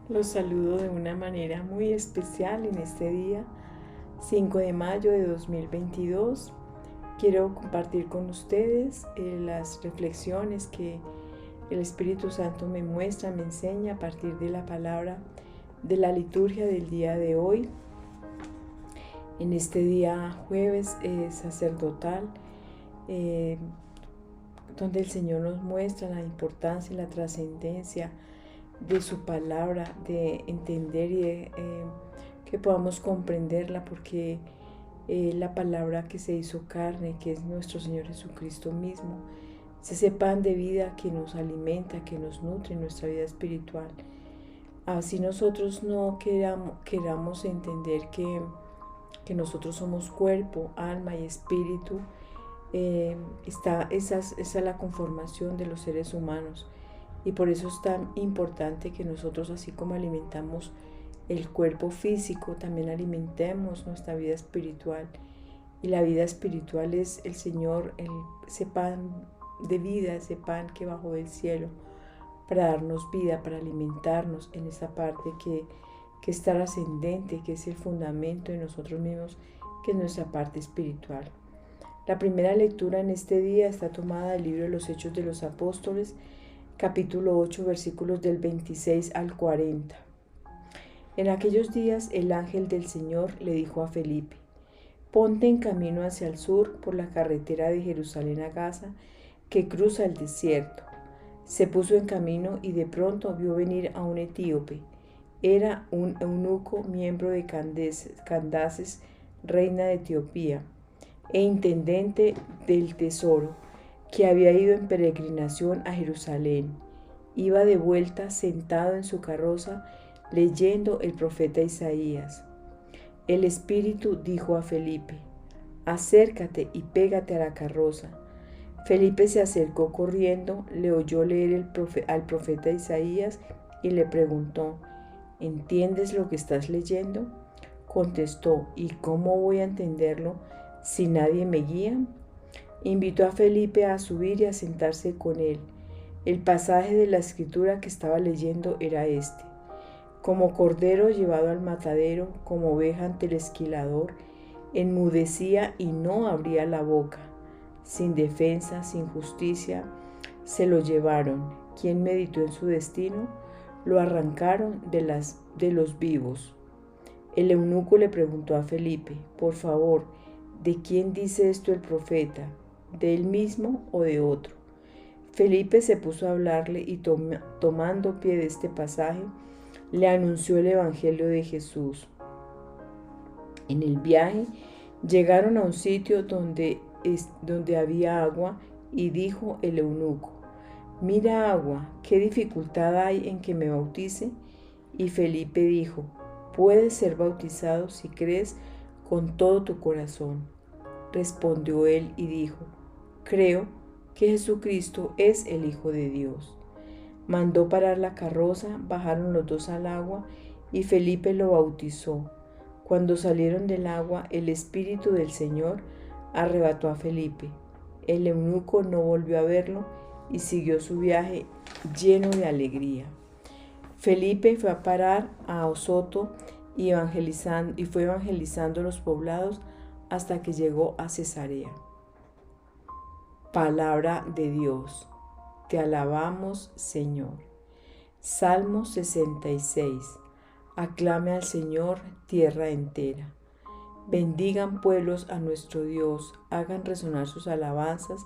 Los saludo de una manera muy especial en este día, 5 de mayo de 2022. Quiero compartir con ustedes las reflexiones que el Espíritu Santo me muestra, me enseña a partir de la palabra de la liturgia del día de hoy. En este día jueves sacerdotal, donde el Señor nos muestra la importancia y la trascendencia de su palabra, de entender y de que podamos comprenderla, porque la palabra que se hizo carne, que es nuestro Señor Jesucristo mismo, es ese pan de vida que nos alimenta, que nos nutre en nuestra vida espiritual. Así nosotros no queramos entender que nosotros somos cuerpo, alma y espíritu. Esa es la conformación de los seres humanos. Y por eso es tan importante que nosotros, así como alimentamos el cuerpo físico, también alimentemos nuestra vida espiritual. Y la vida espiritual es el Señor, ese pan de vida, ese pan que bajó del cielo para darnos vida, para alimentarnos en esa parte que es trascendente, que es el fundamento de nosotros mismos, que es nuestra parte espiritual. La primera lectura en este día está tomada del libro de los Hechos de los Apóstoles, capítulo 8, versículos del 26 al 40. En aquellos días el ángel del Señor le dijo a Felipe: ponte en camino hacia el sur por la carretera de Jerusalén a Gaza, que cruza el desierto. Se puso en camino y de pronto vio venir a un etíope. Era un eunuco, miembro de Candaces, reina de Etiopía, e intendente del tesoro, que había ido en peregrinación a Jerusalén. Iba de vuelta sentado en su carroza leyendo el profeta Isaías. El Espíritu dijo a Felipe: acércate y pégate a la carroza. Felipe se acercó corriendo, le oyó leer al profeta Isaías y le preguntó: ¿entiendes lo que estás leyendo? Contestó: ¿y cómo voy a entenderlo si nadie me guía? Invitó a Felipe a subir y a sentarse con él. El pasaje de la escritura que estaba leyendo era este: como cordero llevado al matadero, como oveja ante el esquilador, enmudecía y no abría la boca. Sin defensa, sin justicia, se lo llevaron. ¿Quién meditó en su destino? Lo arrancaron de los vivos. El eunuco le preguntó a Felipe: por favor, ¿de quién dice esto el profeta? ¿De él mismo o de otro? Felipe se puso a hablarle y tomando pie de este pasaje, le anunció el Evangelio de Jesús. En el viaje llegaron a un sitio donde había agua, y dijo el eunuco: mira agua, ¿qué dificultad hay en que me bautice? Y Felipe dijo: puedes ser bautizado si crees con todo tu corazón. Respondió él y dijo: creo que Jesucristo es el Hijo de Dios. Mandó parar la carroza, bajaron los dos al agua y Felipe lo bautizó. Cuando salieron del agua, el Espíritu del Señor arrebató a Felipe. El eunuco no volvió a verlo y siguió su viaje lleno de alegría. Felipe fue a parar a Azoto y fue evangelizando los poblados hasta que llegó a Cesarea. Palabra de Dios. Te alabamos, Señor. Salmo 66. Aclame al Señor, tierra entera. Bendigan pueblos a nuestro Dios, hagan resonar sus alabanzas,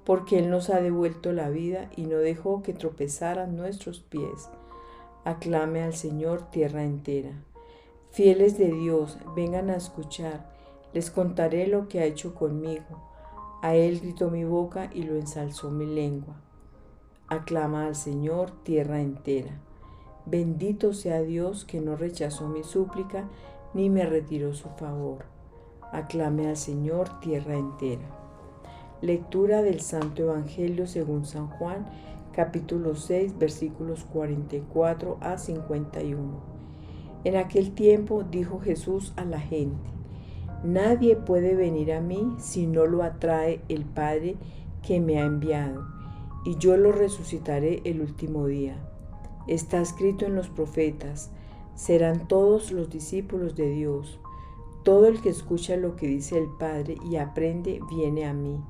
porque Él nos ha devuelto la vida y no dejó que tropezaran nuestros pies. Aclame al Señor, tierra entera. Fieles de Dios, vengan a escuchar, les contaré lo que ha hecho conmigo. A Él gritó mi boca y lo ensalzó mi lengua. Aclama al Señor, tierra entera. Bendito sea Dios, que no rechazó mi súplica ni me retiró su favor. Aclame al Señor, tierra entera. Lectura del Santo Evangelio según San Juan, capítulo 6, versículos 44 a 51. En aquel tiempo dijo Jesús a la gente: nadie puede venir a mí si no lo atrae el Padre que me ha enviado, y yo lo resucitaré el último día. Está escrito en los profetas, serán todos los discípulos de Dios. Todo el que escucha lo que dice el Padre y aprende viene a mí.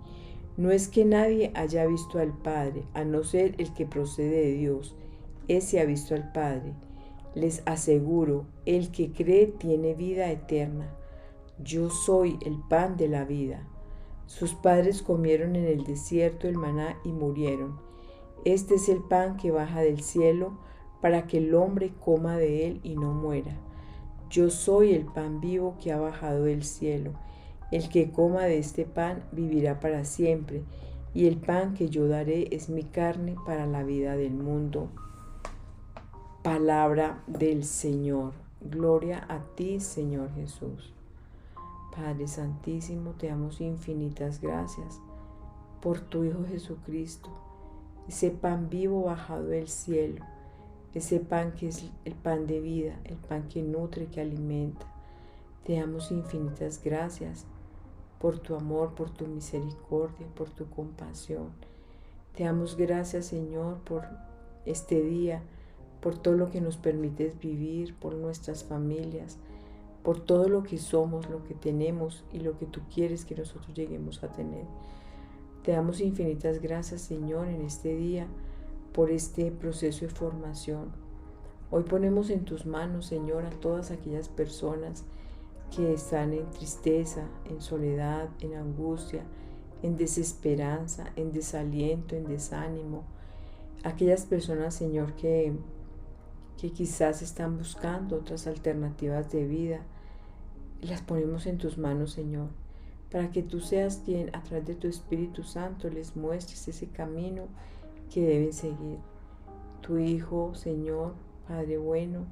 No es que nadie haya visto al Padre, a no ser el que procede de Dios. Ese ha visto al Padre. Les aseguro, el que cree tiene vida eterna. Yo soy el pan de la vida. Sus padres comieron en el desierto el maná y murieron. Este es el pan que baja del cielo para que el hombre coma de él y no muera. Yo soy el pan vivo que ha bajado del cielo. El que coma de este pan vivirá para siempre, y el pan que yo daré es mi carne para la vida del mundo. Palabra del Señor. Gloria a ti, Señor Jesús. Padre Santísimo, te damos infinitas gracias por tu Hijo Jesucristo, ese pan vivo bajado del cielo, ese pan que es el pan de vida, el pan que nutre, que alimenta. Te damos infinitas gracias por tu amor, por tu misericordia, por tu compasión. Te damos gracias, Señor, por este día, por todo lo que nos permites vivir, por nuestras familias, por todo lo que somos, lo que tenemos y lo que tú quieres que nosotros lleguemos a tener. Te damos infinitas gracias, Señor, en este día, por este proceso de formación. Hoy ponemos en tus manos, Señor, a todas aquellas personas que están en tristeza, en soledad, en angustia, en desesperanza, en desaliento, en desánimo. Aquellas personas, Señor, que quizás están buscando otras alternativas de vida, las ponemos en tus manos, Señor, para que tú seas quien a través de tu Espíritu Santo les muestres ese camino que deben seguir. Tu Hijo, Señor, Padre bueno,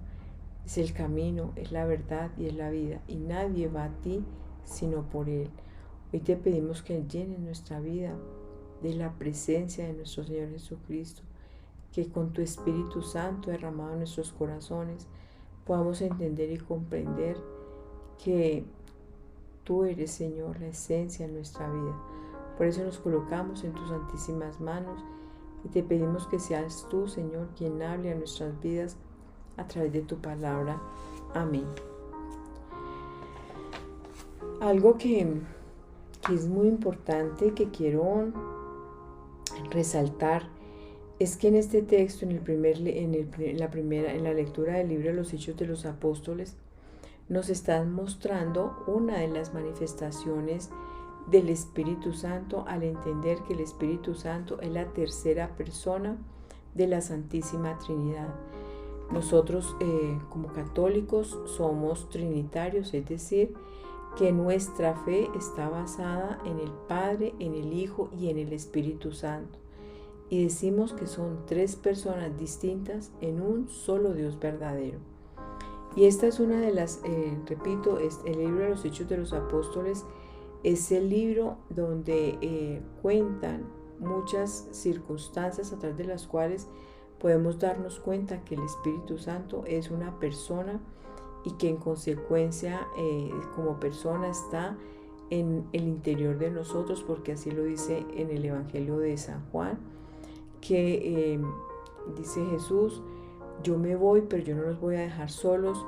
es el camino, es la verdad y es la vida, y nadie va a ti sino por Él. Hoy te pedimos que llenes nuestra vida de la presencia de nuestro Señor Jesucristo, que con tu Espíritu Santo derramado en nuestros corazones podamos entender y comprender que tú eres, Señor, la esencia de nuestra vida. Por eso nos colocamos en tus santísimas manos y te pedimos que seas tú, Señor, quien hable a nuestras vidas a través de tu palabra. Amén. Algo que es muy importante, que quiero resaltar, es que en este texto, en la lectura del libro de los Hechos de los Apóstoles, nos están mostrando una de las manifestaciones del Espíritu Santo, al entender que el Espíritu Santo es la tercera persona de la Santísima Trinidad. Nosotros como católicos somos trinitarios, es decir, que nuestra fe está basada en el Padre, en el Hijo y en el Espíritu Santo. Y decimos que son tres personas distintas en un solo Dios verdadero. Y esta es una de las, repito, el libro de los Hechos de los Apóstoles es el libro donde cuentan muchas circunstancias a través de las cuales podemos darnos cuenta que el Espíritu Santo es una persona y que en consecuencia como persona está en el interior de nosotros, porque así lo dice en el Evangelio de San Juan, que dice Jesús: yo me voy, pero yo no los voy a dejar solos,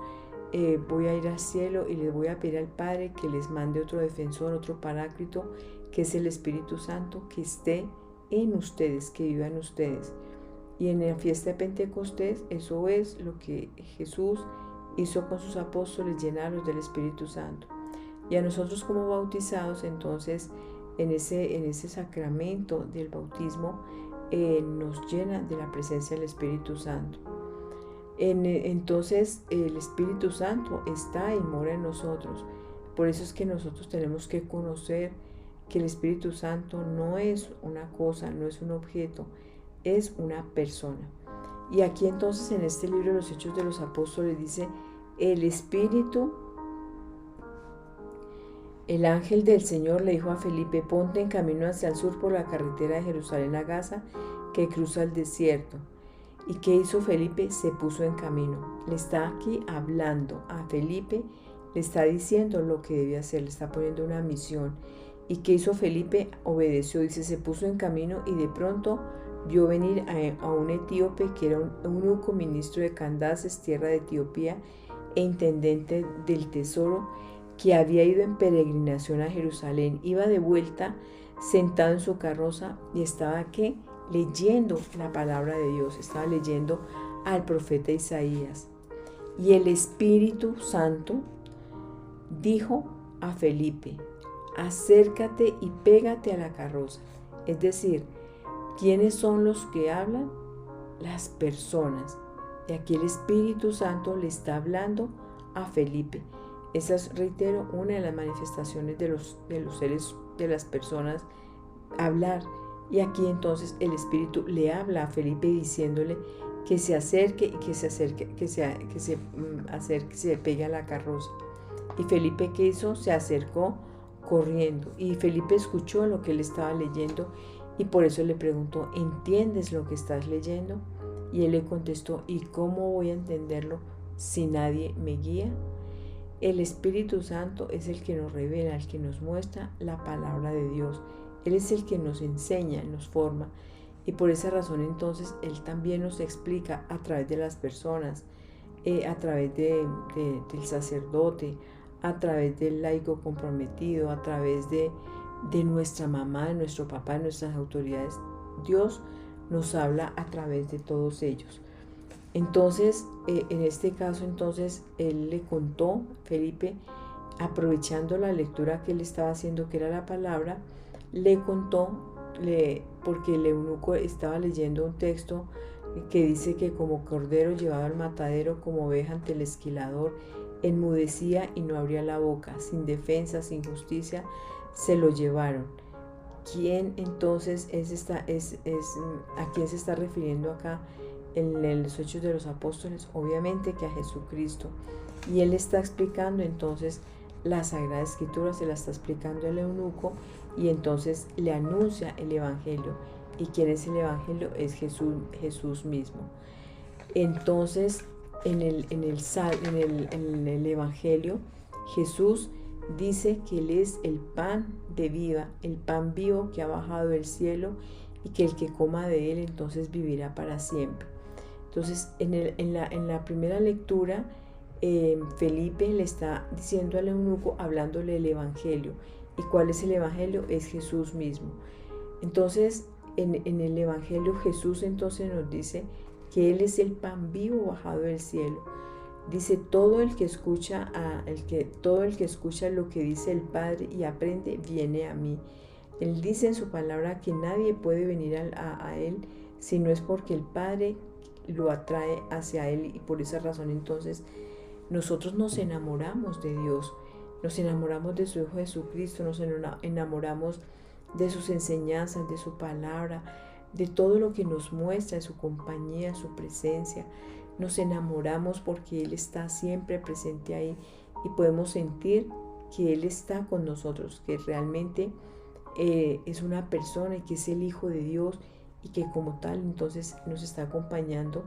voy a ir al cielo y les voy a pedir al Padre que les mande otro defensor, otro paráclito, que es el Espíritu Santo, que esté en ustedes, que viva en ustedes. Y en la fiesta de Pentecostés, eso es lo que Jesús hizo con sus apóstoles, llenarlos del Espíritu Santo. Y a nosotros como bautizados, entonces, en ese sacramento del bautismo, nos llena de la presencia del Espíritu Santo. Entonces el Espíritu Santo está y mora en nosotros. Por eso es que nosotros tenemos que conocer que el Espíritu Santo no es una cosa, no es un objeto, es una persona. Y aquí entonces en este libro de los Hechos de los Apóstoles dice: el Espíritu, el ángel del Señor le dijo a Felipe: ponte en camino hacia el sur por la carretera de Jerusalén a Gaza, que cruza el desierto. ¿Y qué hizo Felipe? Se puso en camino. Le está aquí hablando a Felipe, le está diciendo lo que debe hacer, le está poniendo una misión. ¿Y qué hizo Felipe? Obedeció, dice, se puso en camino y de pronto vio venir a un etíope que era un eunuco ministro de Candaces, tierra de Etiopía, e intendente del tesoro, que había ido en peregrinación a Jerusalén. Iba de vuelta sentado en su carroza y estaba leyendo la palabra de Dios, estaba leyendo al profeta Isaías. Y el Espíritu Santo dijo a Felipe: acércate y pégate a la carroza. Es decir, ¿quiénes son los que hablan? Las personas. Y aquí el Espíritu Santo le está hablando a Felipe. Esa es, reitero, una de las manifestaciones de los seres, de las personas, hablar. Y aquí entonces el Espíritu le habla a Felipe diciéndole que se acerque y que se pegue a la carroza. Y Felipe, ¿qué hizo? Se acercó corriendo. Y Felipe escuchó lo que él estaba leyendo y por eso le preguntó: ¿entiendes lo que estás leyendo? Y él le contestó: ¿y cómo voy a entenderlo si nadie me guía? El Espíritu Santo es el que nos revela, el que nos muestra la palabra de Dios. Él es el que nos enseña, nos forma. Y por esa razón entonces Él también nos explica a través de las personas, a través del sacerdote, a través del laico comprometido, a través de nuestra mamá, de nuestro papá, de nuestras autoridades. Dios nos habla a través de todos ellos. Entonces, en este caso, entonces, él le contó, Felipe, aprovechando la lectura que él estaba haciendo, que era la palabra, le contó, porque el eunuco estaba leyendo un texto que dice que como cordero llevado al matadero, como oveja ante el esquilador, enmudecía y no abría la boca, sin defensa, sin justicia, se lo llevaron. ¿Quién entonces a quién se está refiriendo acá en los Hechos de los Apóstoles? Obviamente que a Jesucristo. Y él está explicando entonces la Sagrada Escritura, se la está explicando el eunuco y entonces le anuncia el Evangelio. ¿Y quién es el Evangelio? Es Jesús mismo. Entonces, en el Evangelio, Jesús dice que Él es el pan de vida, el pan vivo que ha bajado del cielo y que el que coma de Él entonces vivirá para siempre. Entonces, en la primera lectura, Felipe le está diciendo al eunuco, hablándole del Evangelio. ¿Y cuál es el Evangelio? Es Jesús mismo. Entonces, en el Evangelio Jesús entonces nos dice que Él es el pan vivo bajado del cielo. Dice: todo el que escucha lo que dice el Padre y aprende, viene a mí. Él dice en su palabra que nadie puede venir a Él si no es porque el Padre lo atrae hacia Él, y por esa razón entonces nosotros nos enamoramos de Dios, nos enamoramos de su Hijo Jesucristo, nos enamoramos de sus enseñanzas, de su palabra, de todo lo que nos muestra, de su compañía, su presencia. Nos enamoramos porque Él está siempre presente ahí y podemos sentir que Él está con nosotros, que realmente es una persona y que es el Hijo de Dios y que como tal entonces nos está acompañando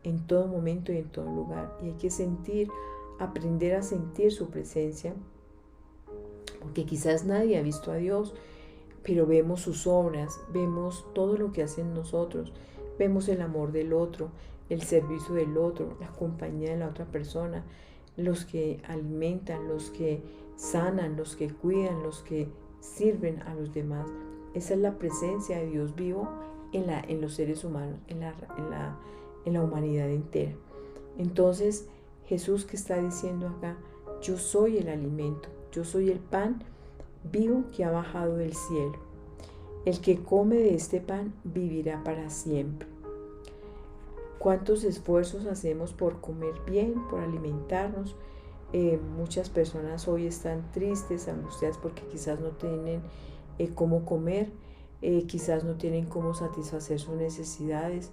en todo momento y en todo lugar. Y hay que aprender a sentir su presencia, porque quizás nadie ha visto a Dios, pero vemos sus obras, vemos todo lo que hace en nosotros, vemos el amor del otro, el servicio del otro, la compañía de la otra persona, los que alimentan, los que sanan, los que cuidan, los que sirven a los demás. Esa es la presencia de Dios vivo en los seres humanos, en la humanidad entera. Entonces, Jesús, que está diciendo acá: yo soy el alimento, yo soy el pan vivo que ha bajado del cielo. El que come de este pan vivirá para siempre. ¿Cuántos esfuerzos hacemos por comer bien, por alimentarnos? Muchas personas hoy están tristes, angustiadas porque quizás no tienen cómo comer, quizás no tienen cómo satisfacer sus necesidades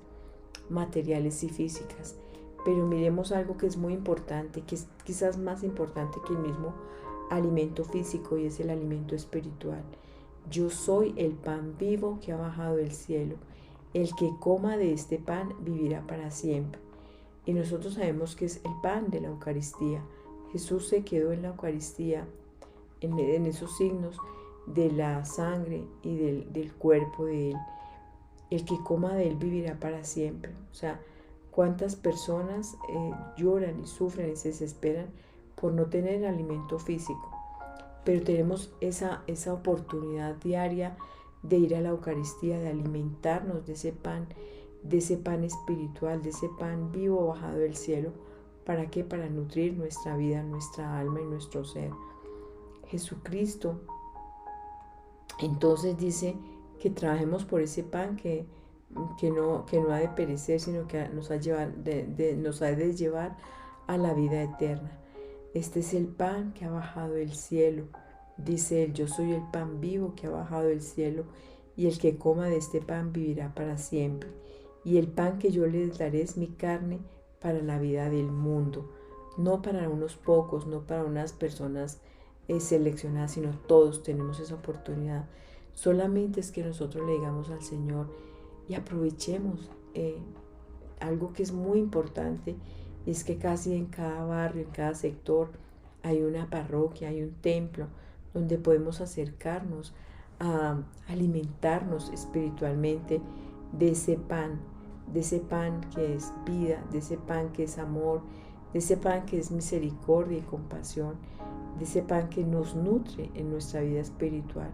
materiales y físicas. Pero miremos algo que es muy importante, que es quizás más importante que el mismo alimento físico, y es el alimento espiritual. Yo soy el pan vivo que ha bajado del cielo. El que coma de este pan vivirá para siempre. Y nosotros sabemos que es el pan de la Eucaristía. Jesús se quedó en la Eucaristía, en esos signos de la sangre y del cuerpo de Él. el que coma de él vivirá para siempre. O sea, cuántas personas lloran y sufren y se desesperan por no tener alimento físico, pero tenemos esa oportunidad diaria de ir a la Eucaristía, de alimentarnos de ese pan espiritual, de ese pan vivo bajado del cielo. ¿Para qué? Para nutrir nuestra vida, nuestra alma y nuestro ser. Jesucristo entonces dice que trabajemos por ese pan que no ha de perecer, sino que nos ha de llevar a la vida eterna. Este es el pan que ha bajado del cielo. Dice él, yo soy el pan vivo que ha bajado del cielo, y el que coma de este pan vivirá para siempre. Y el pan que yo les daré es mi carne para la vida del mundo. No para unos pocos, no para unas personas seleccionadas, sino todos tenemos esa oportunidad. Solamente es que nosotros le digamos al Señor y aprovechemos algo que es muy importante, y es que casi en cada barrio, en cada sector, hay una parroquia, hay un templo donde podemos acercarnos a alimentarnos espiritualmente de ese pan que es vida, de ese pan que es amor, de ese pan que es misericordia y compasión, de ese pan que nos nutre en nuestra vida espiritual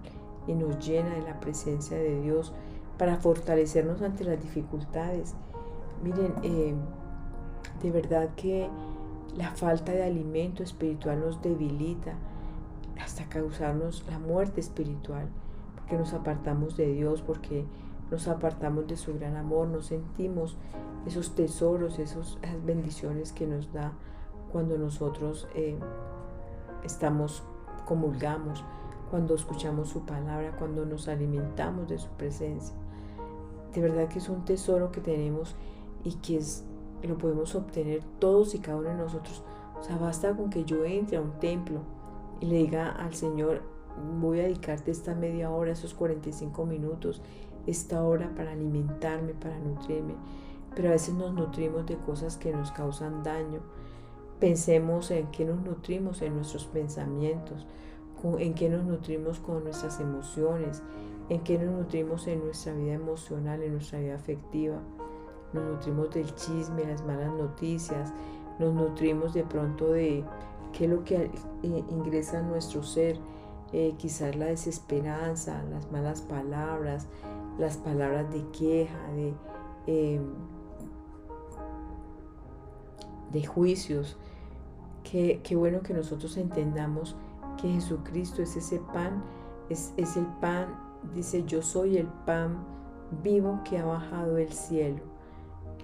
y nos llena de la presencia de Dios para fortalecernos ante las dificultades. Miren, de verdad que la falta de alimento espiritual nos debilita hasta causarnos la muerte espiritual, porque nos apartamos de Dios, porque nos apartamos de su gran amor, no sentimos esos tesoros, esas bendiciones que nos da cuando nosotros comulgamos, cuando escuchamos su palabra, cuando nos alimentamos de su presencia. De verdad que es un tesoro que tenemos y que lo podemos obtener todos y cada uno de nosotros. O sea, basta con que yo entre a un templo y le diga al Señor, voy a dedicarte esta media hora, esos 45 minutos, esta hora para alimentarme, para nutrirme. Pero a veces nos nutrimos de cosas que nos causan daño. Pensemos en qué nos nutrimos en nuestros pensamientos, en qué nos nutrimos con nuestras emociones, en qué nos nutrimos en nuestra vida emocional, en nuestra vida afectiva. Nos nutrimos del chisme, las malas noticias, nos nutrimos de pronto de qué es lo que ingresa a nuestro ser, quizás la desesperanza, las malas palabras, las palabras de queja, de juicios. Qué bueno que nosotros entendamos que Jesucristo es ese pan, es el pan, dice, yo soy el pan vivo que ha bajado del cielo.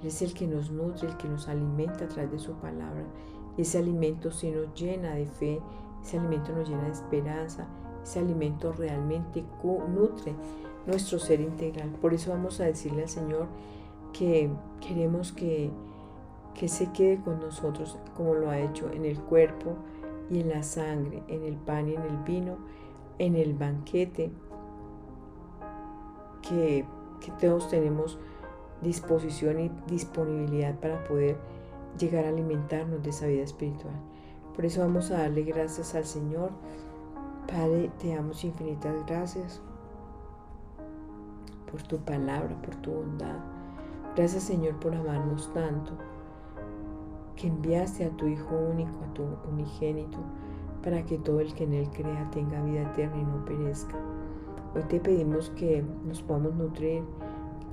Él es el que nos nutre, el que nos alimenta a través de su palabra. Y ese alimento sí nos llena de fe, ese alimento nos llena de esperanza, ese alimento realmente nutre nuestro ser integral. Por eso vamos a decirle al Señor que queremos que se quede con nosotros como lo ha hecho en el cuerpo y en la sangre, en el pan y en el vino, en el banquete, que todos tenemos disposición y disponibilidad para poder llegar a alimentarnos de esa vida espiritual. Por eso vamos a darle gracias al Señor. Padre, te damos infinitas gracias por tu palabra, por tu bondad. Gracias, Señor, por amarnos tanto, que enviaste a tu Hijo único, a tu unigénito, para que todo el que en Él crea tenga vida eterna y no perezca. Hoy te pedimos que nos podamos nutrir,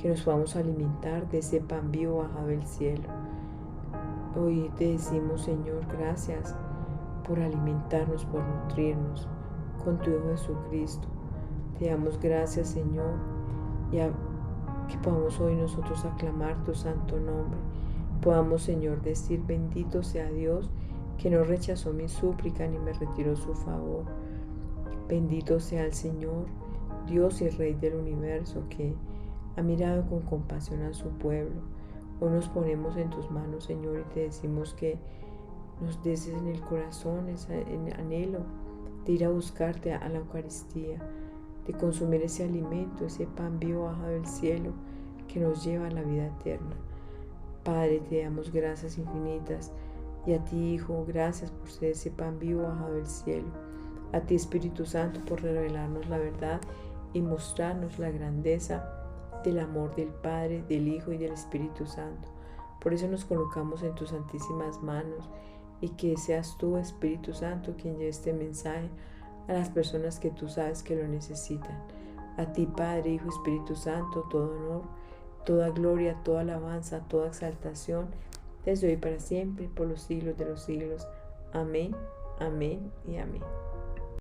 que nos podamos alimentar de ese pan vivo bajado del cielo. Hoy te decimos, Señor, gracias por alimentarnos, por nutrirnos con tu Hijo Jesucristo. Te damos gracias, Señor, y que podamos hoy nosotros aclamar tu santo nombre. Podamos, Señor, decir, bendito sea Dios, que no rechazó mi súplica ni me retiró su favor. Bendito sea el Señor, Dios y Rey del universo, que ha mirado con compasión a su pueblo. Hoy nos ponemos en tus manos, Señor, y te decimos que nos des en el corazón ese anhelo de ir a buscarte a la Eucaristía, de consumir ese alimento, ese pan vivo bajado del cielo que nos lleva a la vida eterna. Padre, te damos gracias infinitas, y a ti, Hijo, gracias por ser ese pan vivo bajado del cielo. A ti, Espíritu Santo, por revelarnos la verdad y mostrarnos la grandeza del amor del Padre, del Hijo y del Espíritu Santo. Por eso nos colocamos en tus santísimas manos y que seas tú, Espíritu Santo, quien lleve este mensaje a las personas que tú sabes que lo necesitan. A ti, Padre, Hijo, Espíritu Santo, todo honor, toda gloria, toda alabanza, toda exaltación, desde hoy para siempre, por los siglos de los siglos. Amén, amén y amén.